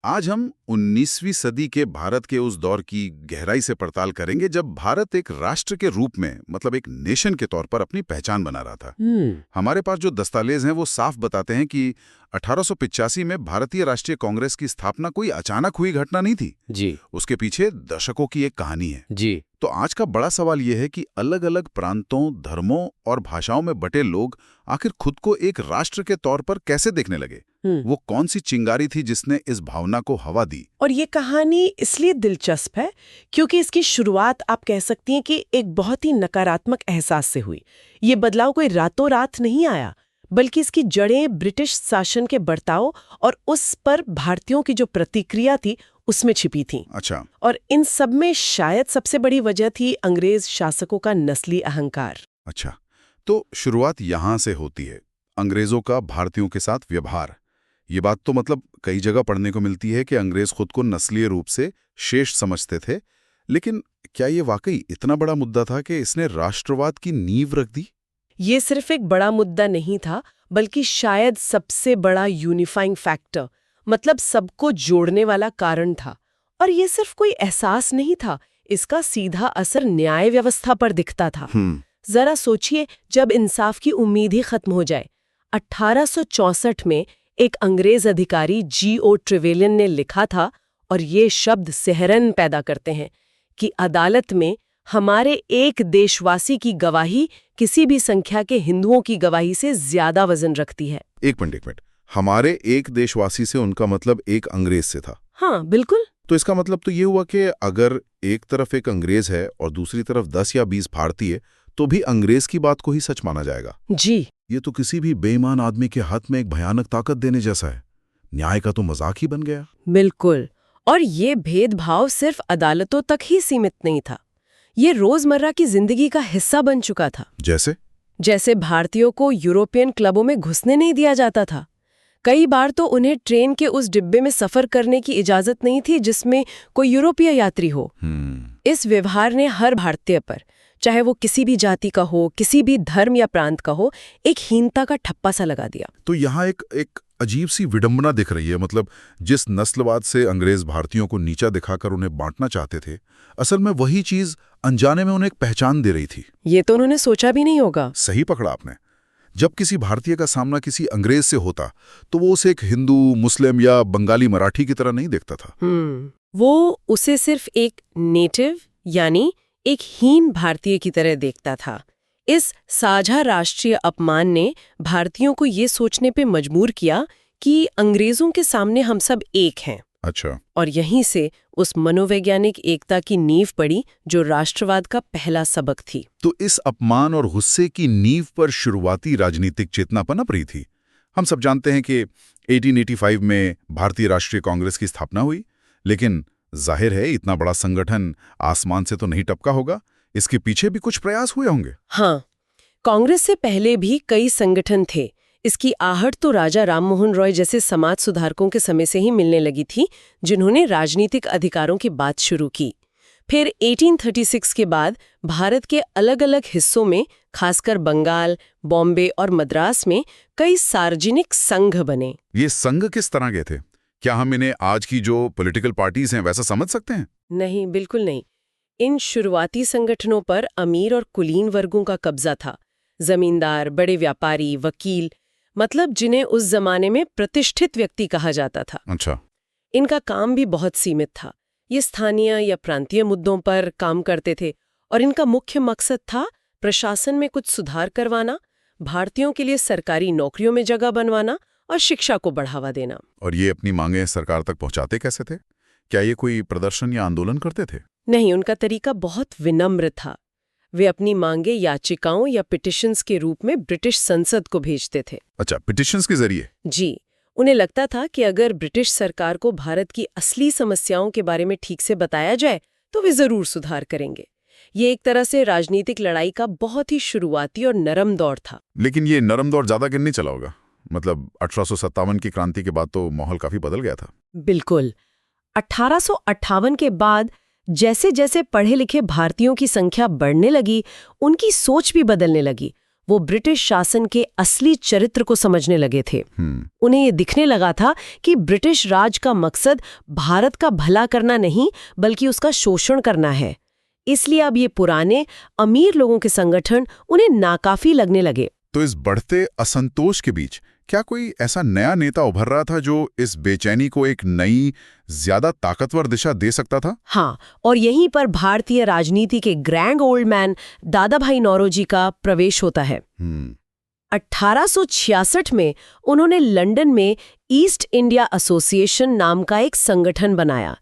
आज हम 19वीं सदी के भारत के उस दौर की गहराई से पड़ताल करेंगे जब भारत एक राष्ट्र के रूप में मतलब एक नेशन के तौर पर अपनी पहचान बना रहा था। हमारे पास जो दस्तावेज हैं वो साफ बताते हैं कि 1885 में भारतीय राष्ट्रीय कांग्रेस की स्थापना कोई अचानक हुई घटना नहीं थी जी उसके पीछे दशकों की एक कहानी है। जी। तो आज का बड़ा सवाल यह है कि अलग अलग प्रांतों, धर्मों और भाषाओं में बटे लोग आखिर खुद को एक राष्ट्र के तौर पर कैसे देखने लगे। वो कौन सी चिंगारी थी जिसने इस भावना को हवा दी। और ये कहानी इसलिए दिलचस्प है क्योंकि इसकी शुरुआत आप कह सकती हैं कि एक बहुत ही नकारात्मक एहसास से हुई। ये बदलाव कोई रातों रात नहीं आया, बल्कि इसकी जड़ें ब्रिटिश शासन के बर्ताव और उस पर भारतीयों की जो प्रतिक्रिया थी उसमें छिपी थी। अच्छा। और इन सब में शायद सबसे बड़ी वजह थी अंग्रेज शासकों का नस्ली अहंकार। अच्छा, तो शुरुआत यहां से होती है, अंग्रेजों का भारतीयों के साथ व्यवहार। ये बात तो मतलब कई जगह पढ़ने को मिलती है कि अंग्रेज खुद को नस्लीय रूप से शेष समझते थे, लेकिन क्या ये वाकई इतना बड़ा मुद्दा था कि इसने राष्ट्रवाद की नींव रख दी? ये सिर्फ एक बड़ा मुद्दा नहीं था, बल्कि शायद सबसे बड़ा यूनिफाइंग फैक्टर, मतलब सबको जोड़ने वाला कारण था। और ये सिर्फ कोई एहसास नहीं था, इसका सीधा असर न्याय व्यवस्था पर दिखता था। जरा सोचिए, जब इंसाफ की उम्मीद ही खत्म हो जाए। 1864 में एक अंग्रेज अधिकारी G.O. ट्रेवेलियन ने लिखा था, और ये शब्द सिहरन पैदा करते हैं, कि अदालत में हमारे एक देशवासी की गवाही किसी भी संख्या के हिंदुओं की गवाही से ज्यादा वजन रखती है। एक मिनट, हमारे एक देशवासी से उनका मतलब एक अंग्रेज से था? हाँ बिल्कुल। तो इसका मतलब तो ये हुआ कि अगर एक तरफ एक अंग्रेज है और दूसरी तरफ 10 या 20 भारतीय, तो भी अंग्रेज की बात को ही सच माना जाएगा। जी। ये तो किसी भी बेईमान आदमी के हाथ में एक भयानक ताकत देने जैसा है। न्याय का तो मजाक ही बन गया। बिल्कुल। और ये भेदभाव सिर्फ अदालतों तक ही सीमित नहीं था, ये रोजमर्रा की जिंदगी का हिस्सा बन चुका था। जैसे भारतीयों को यूरोपियन क्लबों में घुसने नहीं दिया जाता था। कई बार तो उन्हें ट्रेन के उस डिब्बे में सफर करने की इजाजत नहीं थी जिसमें कोई यूरोपीय यात्री हो। इस व्यवहार ने हर भारतीय पर, चाहे वो किसी भी जाति का हो, किसी भी धर्म या प्रांत का हो, एक हीनता का ठप्पा सा लगा दिया। तो यहाँ एक अजीब सी विडंबना दिख रही है। मतलब जिस नस्लवाद से अंग्रेज भारतीयों को नीचा दिखाकर उन्हें बांटना चाहते थे, असल में वही चीज अनजाने में उन्हें एक पहचान दे रही थी। ये तो उन्होंने सोचा भी नहीं होगा। सही पकड़ा आपने। जब किसी भारतीय का सामना किसी अंग्रेज से होता तो वो उसे एक हिंदू, मुस्लिम या बंगाली मराठी की तरह नहीं देखता था। वो उसे सिर्फ एक नेटिव यानी एक हीन भारतीय की तरह देखता था। इस साझा राष्ट्रीय अपमान ने भारतीयों को ये सोचने पे मजबूर किया कि अंग्रेजों के सामने हम सब एक हैं। अच्छा। और यहीं से उस मनोवैज्ञानिक एकता की नींव पड़ी जो राष्ट्रवाद का पहला सबक थी। तो इस अपमान और गुस्से की नींव पर शुरुआती राजनीतिक चेतना पनप रही थी। हम सब जानते हैं कि 1885 में भारतीय राष्ट्रीय कांग्रेस की स्थापना हुई, लेकिन जाहिर है इतना बड़ा संगठन आसमान से तो नहीं टपका होगा। इसके पीछे भी कुछ प्रयास हुए होंगे। हाँ, कांग्रेस से पहले भी कई संगठन थे। इसकी आहट तो राजा राममोहन रॉय जैसे समाज सुधारकों के समय से ही मिलने लगी थी, जिन्होंने राजनीतिक अधिकारों की बात शुरू की। फिर 1836 के बाद भारत के अलग अलग हिस्सों में, खासकर बंगाल, बॉम्बे और मद्रास में कई सार्वजनिक संघ बने। ये संघ किस तरह के थे? क्या हम इन्हें आज की जो पॉलिटिकल पार्टीज हैं वैसा समझ सकते हैं? नहीं, बिल्कुल नहीं। इन शुरुआती संगठनों पर अमीर और कुलीन वर्गों का कब्जा था। जमींदार, बड़े व्यापारी, वकील, मतलब जिन्हें उस जमाने में प्रतिष्ठित व्यक्ति कहा जाता था। अच्छा। इनका काम भी बहुत सीमित था। ये स्थानीय या प्रांतीय मुद्दों पर काम करते थे और इनका मुख्य मकसद था प्रशासन में कुछ सुधार करवाना, भारतीयों के लिए सरकारी नौकरियों में जगह बनवाना और शिक्षा को बढ़ावा देना। और ये अपनी मांगें सरकार तक पहुंचाते कैसे थे? क्या ये कोई प्रदर्शन या आंदोलन करते थे? नहीं, उनका तरीका बहुत विनम्र था। वे अपनी मांगे याचिकाओं या पिटिशंस के रूप में ब्रिटिश संसद को भेजते थे। अच्छा, पिटिशंस के जरिए? जी। उन्हें लगता था कि अगर ब्रिटिश सरकार को भारत की असली समस्याओं के बारे में ठीक से बताया जाए तो वे जरूर सुधार करेंगे। ये एक तरह से राजनीतिक लड़ाई का बहुत ही शुरुआती और नरम दौर था। लेकिन ये नरम दौर ज्यादा दिन नहीं चला होगा। मतलब 1857 की क्रांति के बाद तो माहौल काफी बदल गया था। बिल्कुल। 1858 के बाद जैसे जैसे पढ़े लिखे भारतीयों की संख्या बढ़ने लगी, उनकी सोच भी बदलने लगी। वो ब्रिटिश शासन के असली चरित्र को समझने लगे थे। उन्हें ये दिखने लगा था कि ब्रिटिश राज का मकसद भारत का भला करना नहीं बल्कि उसका शोषण करना है। इसलिए अब ये पुराने अमीर लोगों के संगठन उन्हें नाकाफी लगने लगे। तो इस बढ़ते असंतोष के बीच क्या कोई ऐसा नया नेता उभर रहा था जो इस बेचैनी को एक नई, ज्यादा ताकतवर दिशा दे सकता था? हाँ, और यहीं पर भारतीय राजनीति के ग्रैंड ओल्ड मैन दादा भाई नौरोजी का प्रवेश होता है। 1866 में उन्होंने लंदन में ईस्ट इंडिया एसोसिएशन नाम का एक संगठन बनाया।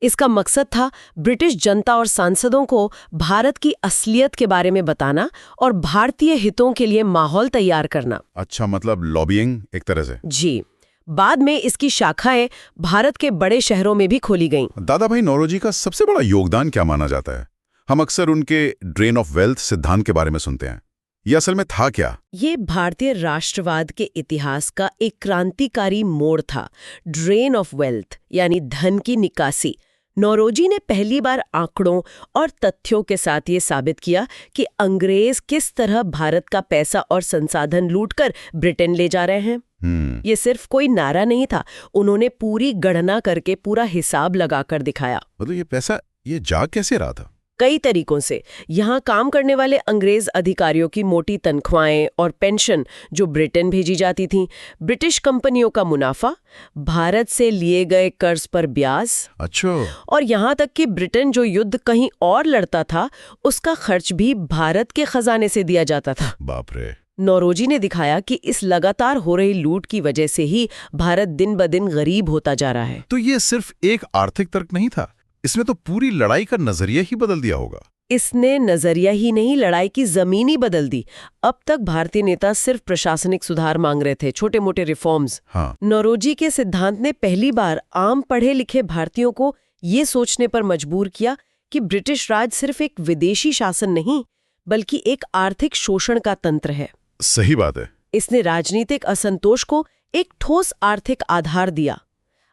इसका मकसद था ब्रिटिश जनता और सांसदों को भारत की असलियत के बारे में बताना और भारतीय हितों के लिए माहौल तैयार करना। अच्छा, मतलब लॉबिंग एक तरह से। जी। बाद में इसकी शाखाएं भारत के बड़े शहरों में भी खोली गईं। दादा भाई नौरोजी का सबसे बड़ा योगदान क्या माना जाता है? हम अक्सर उनके ड्रेन ऑफ वेल्थ सिद्धांत के बारे में सुनते हैं। ये असल में था क्या? ये भारतीय राष्ट्रवाद के इतिहास का एक क्रांतिकारी मोड़ था। ड्रेन ऑफ वेल्थ यानी धन की निकासी। नौरोजी ने पहली बार आंकड़ों और तथ्यों के साथ ये साबित किया कि अंग्रेज किस तरह भारत का पैसा और संसाधन लूटकर ब्रिटेन ले जा रहे हैं। ये सिर्फ कोई नारा नहीं था, उन्होंने पूरी गणना करके पूरा हिसाब लगाकर दिखाया। मतलब ये पैसा ये जा कैसे रहा था? कई तरीकों से। यहाँ काम करने वाले अंग्रेज अधिकारियों की मोटी तनख्वाहें और पेंशन जो ब्रिटेन भेजी जाती थीं, ब्रिटिश कंपनियों का मुनाफा, भारत से लिए गए कर्ज पर ब्याज। अच्छा। और यहाँ तक कि ब्रिटेन जो युद्ध कहीं और लड़ता था उसका खर्च भी भारत के खजाने से दिया जाता था। बाप रे। नौरोजी ने दिखाया कि इस लगातार हो रही लूट की वजह से ही भारत दिन ब दिन गरीब होता जा रहा है। तो ये सिर्फ एक आर्थिक तर्क नहीं था, इसने तो पूरी लड़ाई का नजरिया ही बदल दिया होगा। इसने नजरिया ही नहीं, लड़ाई की जमीन ही बदल दी। अब तक भारतीय नेता सिर्फ प्रशासनिक सुधार मांग रहे थे, छोटे मोटे रिफॉर्म्स। हाँ। नौरोजी के सिद्धांत ने पहली बार आम पढ़े लिखे भारतीयों को ये सोचने पर मजबूर किया कि ब्रिटिश राज सिर्फ एक विदेशी शासन नहीं बल्कि एक आर्थिक शोषण का तंत्र है। सही बात है। इसने राजनीतिक असंतोष को एक ठोस आर्थिक आधार दिया।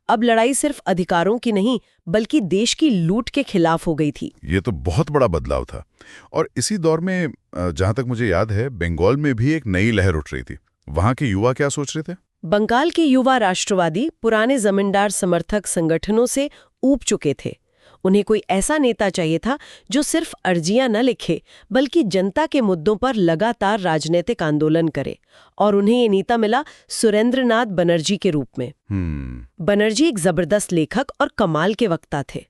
अब लड़ाई सिर्फ अधिकारों की नहीं बल्कि देश की लूट के खिलाफ हो गई थी। ये तो बहुत बड़ा बदलाव था। और इसी दौर में जहां तक मुझे याद है, बंगाल में भी एक नई लहर उठ रही थी। वहां के युवा क्या सोच रहे थे? बंगाल के युवा राष्ट्रवादी पुराने जमींदार समर्थक संगठनों से ऊब चुके थे। उन्हें कोई ऐसा नेता चाहिए था जो सिर्फ अर्जियां न लिखे बल्कि जनता के मुद्दों पर लगातार राजनीतिक आंदोलन करे। और उन्हें ये नेता मिला सुरेंद्रनाथ बनर्जी के रूप में। बनर्जी एक जबरदस्त लेखक और कमाल के वक्ता थे।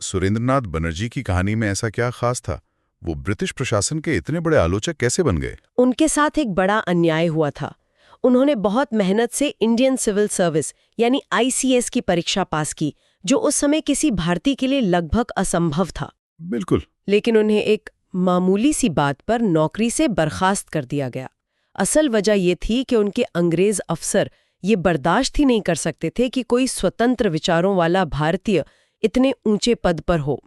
सुरेंद्रनाथ बनर्जी की कहानी में ऐसा क्या खास था? वो ब्रिटिश प्रशासन के इतने बड़े आलोचक कैसे बन गए? उनके साथ एक बड़ा अन्याय हुआ था। उन्होंने बहुत मेहनत से इंडियन सिविल सर्विस यानी ICS की परीक्षा पास की, जो उस समय किसी भारतीय के लिए लगभग असंभव था। बिल्कुल। लेकिन उन्हें एक मामूली सी बात पर नौकरी से बर्खास्त कर दिया गया। असल वजह ये थी कि उनके अंग्रेज अफसर ये बर्दाश्त ही नहीं कर सकते थे कि कोई स्वतंत्र विचारों वाला भारतीय इतने ऊंचे पद पर हो।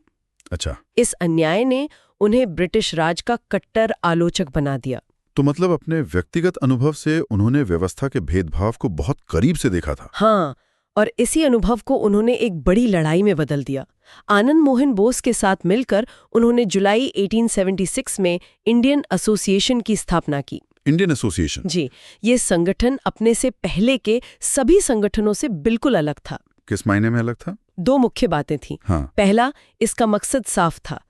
अच्छा। इस अन्याय ने उन्हें ब्रिटिश राज का कट्टर आलोचक बना दिया। तो मतलब अपने व्यक्तिगत अनुभव से उन्होंने व्यवस्था के भेदभाव को बहुत करीब से देखा था। हाँ, और इसी अनुभव को उन्होंने एक बड़ी लड़ाई में बदल दिया। आनंद मोहन बोस के साथ मिलकर उन्होंने जुलाई 1876 में इंडियन एसोसिएशन की स्थापना की। Indian association? जी, ये संगठन अपने से पहले के सभी संगठनों से बिल्कुल अलग था। किस मायने में अलग था? दो मुख्य बातें थीं। हाँ। पहला, इसका मकसद साफ था,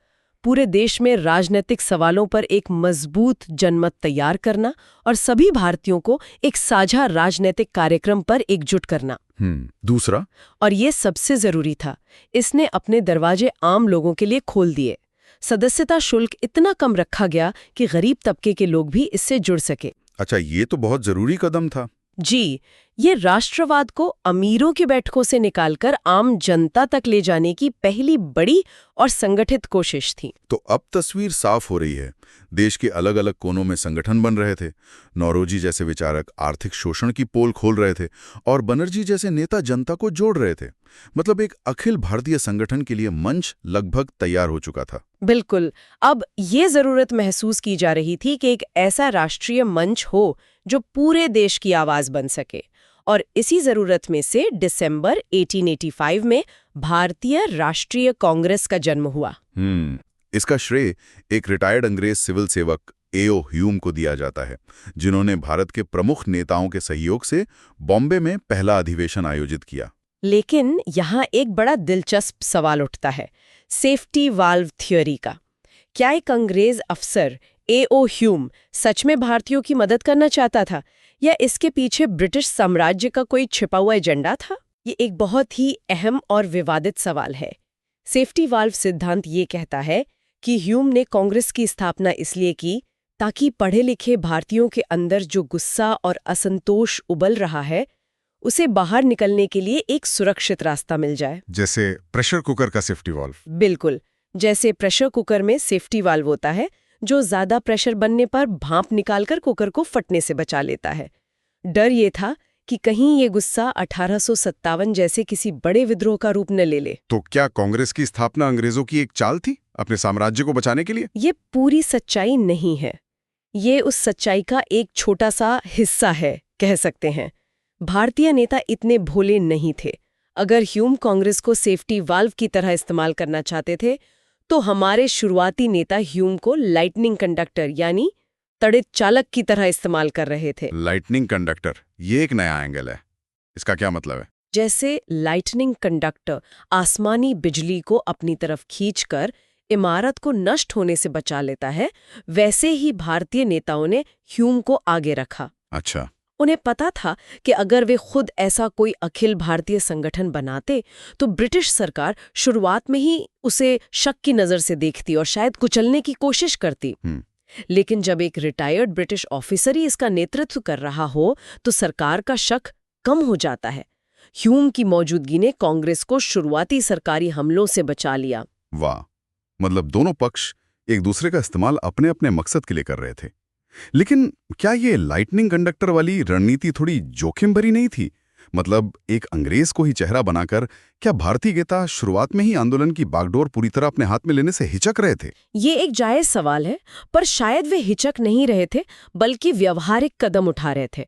पूरे देश में राजनीतिक सवालों पर एक मजबूत जनमत तैयार करना और सभी भारतीयों को एक साझा राजनीतिक कार्यक्रम पर एकजुट करना। दूसरा, और ये सबसे जरूरी था, इसने अपने दरवाजे आम लोगों के लिए खोल दिए। सदस्यता शुल्क इतना कम रखा गया कि गरीब तबके के लोग भी इससे जुड़ सके। अच्छा, ये तो बहुत जरूरी कदम था। जी, ये राष्ट्रवाद को अमीरों की बैठकों से निकालकर आम जनता तक ले जाने की पहली बड़ी और संगठित कोशिश थी। तो अब तस्वीर साफ हो रही है। देश के अलग अलग कोनों में संगठन बन रहे थे। नौरोजी जैसे विचारक आर्थिक शोषण की पोल खोल रहे थे और बनर्जी जैसे नेता जनता को जोड़ रहे थे। मतलब एक अखिल भारतीय संगठन के लिए मंच लगभग तैयार हो चुका था। बिल्कुल। अब ये जरूरत महसूस की जा रही थी कि एक ऐसा राष्ट्रीय मंच हो जो पूरे देश की आवाज बन सके। और इसी जरूरत में से दिसंबर 1885 में भारतीय राष्ट्रीय कांग्रेस का जन्म हुआ। इसका श्रेय एक रिटायर्ड अंग्रेज सिविल सेवक A.O. ह्यूम को दिया जाता है, जिन्होंने भारत के प्रमुख नेताओं के सहयोग से बॉम्बे में पहला अधिवेशन आयोजित किया। लेकिन यहाँ एक बड़ा दिलचस्प सवाल उठता है, सेफ्टी वाल्व थ्योरी का। क्या एक अंग्रेज अफसर A.O. ह्यूम सच में भारतीयों की मदद करना चाहता था, या इसके पीछे ब्रिटिश साम्राज्य का कोई छिपा हुआ एजेंडा था? ये एक बहुत ही अहम और विवादित सवाल है। सेफ्टी वाल्व सिद्धांत ये कहता है कि ह्यूम ने कांग्रेस की स्थापना इसलिए की ताकि पढ़े लिखे भारतीयों के अंदर जो गुस्सा और असंतोष उबल रहा है, उसे बाहर निकलने के लिए एक सुरक्षित रास्ता मिल जाए। जैसे प्रेशर कुकर का सेफ्टी वाल्व। बिल्कुल, जैसे प्रेशर कुकर में सेफ्टी वाल्व होता है, जो ज्यादा प्रेशर बनने पर भाप निकालकर कुकर को फटने से बचा लेता है। डर ये था कि कहीं ये गुस्सा 1857 जैसे किसी बड़े विद्रोह का रूप न ले ले। तो क्या कांग्रेस की स्थापना अंग्रेजों की एक चाल थी अपने साम्राज्य को बचाने के लिए? ये पूरी सच्चाई नहीं है। ये उस सच्चाई का एक छोटा सा हिस्सा है, कह सकते हैं। भारतीय नेता इतने भोले नहीं थे। अगर ह्यूम कांग्रेस को सेफ्टी वाल्व की तरह इस्तेमाल करना चाहते थे, तो हमारे शुरुआती नेता ह्यूम को लाइटनिंग कंडक्टर यानी तड़ित चालक की तरह इस्तेमाल कर रहे थे। लाइटनिंग कंडक्टर, ये एक नया एंगल है। इसका क्या मतलब है? जैसे लाइटनिंग कंडक्टर आसमानी बिजली को अपनी तरफ खींचकर इमारत को नष्ट होने से बचा लेता है, वैसे ही भारतीय नेताओं ने ह्यूम को आगे रखा। अच्छा। उन्हें पता था कि अगर वे खुद ऐसा कोई अखिल भारतीय संगठन बनाते तो ब्रिटिश सरकार शुरुआत में ही उसे शक की नज़र से देखती और शायद कुचलने की कोशिश करती। लेकिन जब एक रिटायर्ड ब्रिटिश ऑफिसर ही इसका नेतृत्व कर रहा हो, तो सरकार का शक कम हो जाता है। ह्यूम की मौजूदगी ने कांग्रेस को शुरुआती सरकारी हमलों से बचा लिया। वाह, मतलब दोनों पक्ष एक दूसरे का इस्तेमाल अपने अपने मकसद के लिए कर रहे थे। लेकिन क्या ये लाइटनिंग कंडक्टर वाली रणनीति थोड़ी जोखिम भरी नहीं थी? मतलब एक अंग्रेज को ही चेहरा बनाकर क्या भारतीय नेता शुरुआत में ही आंदोलन की बागडोर पूरी तरह अपने हाथ में लेने से हिचक रहे थे? ये एक जायज सवाल है, पर शायद वे हिचक नहीं रहे थे, बल्कि व्यवहारिक कदम उठा रहे थे।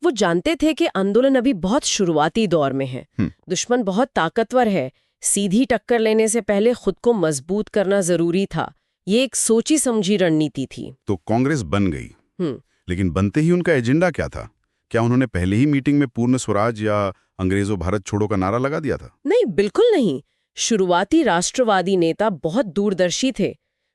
वो जानते थे कि आंदोलन अभी बहुत शुरुआती दौर में है, दुश्मन बहुत ताकतवर है, सीधी टक्कर लेने से पहले खुद को मजबूत करना जरूरी था। ये एक सोची समझी रणनीति थी। तो कांग्रेस बन गई, लेकिन बनते ही उनका एजेंडा क्या था? क्या उन्होंने पहले ही मीटिंग में पूर्ण स्वराज या अंग्रेजों भारत छोड़ो का नारा लगा दिया था? नहीं, बिल्कुल नहीं। शुरुआती राष्ट्रवादी नेता बहुत दूरदर्शी थे।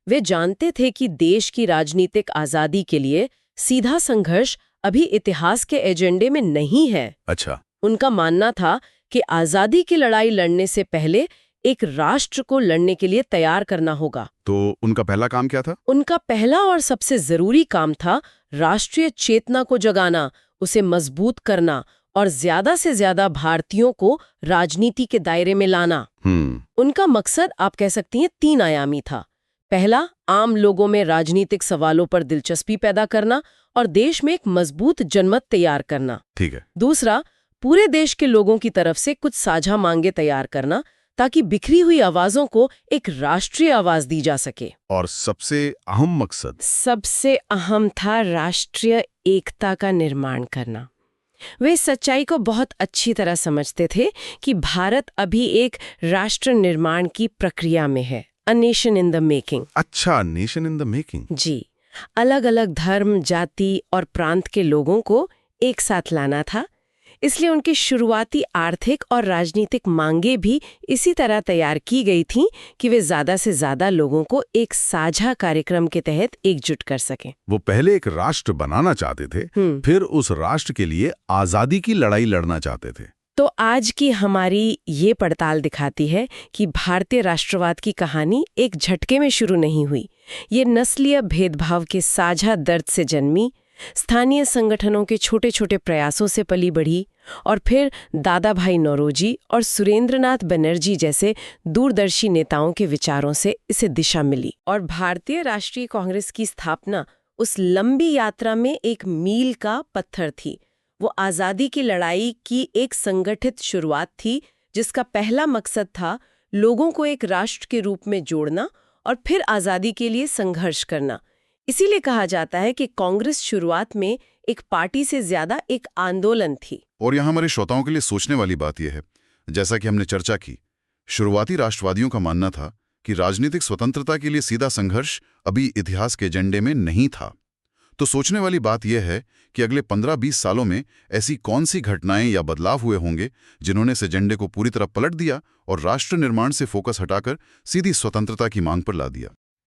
वे जानते थे कि देश की राजनीतिक आजादी के लिए सीधा संघर्ष अभी इतिहास के एजेंडे में नहीं है। अच्छा। उनका मानना था कि आजादी की लड़ाई लड़ने से पहले एक राष्ट्र को लड़ने के लिए तैयार करना होगा। तो उनका पहला काम क्या था? उनका पहला और सबसे जरूरी काम था राष्ट्रीय चेतना को जगाना, उसे मजबूत करना और ज्यादा से ज्यादा भारतीयों को राजनीति के दायरे में लाना। उनका मकसद आप कह सकती हैं 3 आयामी था। पहला, आम लोगों में राजनीतिक सवालों पर दिलचस्पी पैदा करना और देश में एक मजबूत जनमत तैयार करना। ठीक है। दूसरा, पूरे देश के लोगों की तरफ से कुछ साझा मांगे तैयार करना ताकि बिखरी हुई आवाजों को एक राष्ट्रीय आवाज दी जा सके। और सबसे अहम मकसद? सबसे अहम था राष्ट्रीय एकता का निर्माण करना। वे सच्चाई को बहुत अच्छी तरह समझते थे कि भारत अभी एक राष्ट्र निर्माण की प्रक्रिया में है, a nation in the making. अच्छा, नेशन इन द मेकिंग। जी, अलग अलग धर्म, जाति और प्रांत के लोगों को एक साथ लाना था। इसलिए उनकी शुरुआती आर्थिक और राजनीतिक मांगे भी इसी तरह तैयार की गई थीं कि वे ज्यादा से ज्यादा लोगों को एक साझा कार्यक्रम के तहत एकजुट कर सकें। वो पहले एक राष्ट्र बनाना चाहते थे, फिर उस राष्ट्र के लिए आजादी की लड़ाई लड़ना चाहते थे। तो आज की हमारी ये पड़ताल दिखाती है कि भारतीय राष्ट्रवाद की कहानी एक झटके में शुरू नहीं हुई। ये नस्लीय भेदभाव के साझा दर्द से जन्मी, स्थानीय संगठनों के छोटे छोटे प्रयासों से पली बढ़ी और फिर दादा भाई नौरोजी और सुरेंद्रनाथ बनर्जी जैसे दूरदर्शी नेताओं के विचारों से इसे दिशा मिली। और भारतीय राष्ट्रीय कांग्रेस की स्थापना उस लंबी यात्रा में एक मील का पत्थर थी। वो आज़ादी की लड़ाई की एक संगठित शुरुआत थी, जिसका पहला मकसद था लोगों को एक राष्ट्र के रूप में जोड़ना और फिर आज़ादी के लिए संघर्ष करना। इसीलिए कहा जाता है कि कांग्रेस शुरुआत में एक पार्टी से ज्यादा एक आंदोलन थी। और यहाँ हमारे श्रोताओं के लिए सोचने वाली बात यह है, जैसा कि हमने चर्चा की, शुरुआती राष्ट्रवादियों का मानना था कि राजनीतिक स्वतंत्रता के लिए सीधा संघर्ष अभी इतिहास के एजेंडे में नहीं था। तो सोचने वाली बात यह है कि अगले 15-20 सालों में ऐसी कौन सी घटनाएं या बदलाव हुए होंगे जिन्होंने इस एजेंडे को पूरी तरह पलट दिया और राष्ट्र निर्माण से फोकस हटाकर सीधी स्वतंत्रता की मांग पर ला दिया।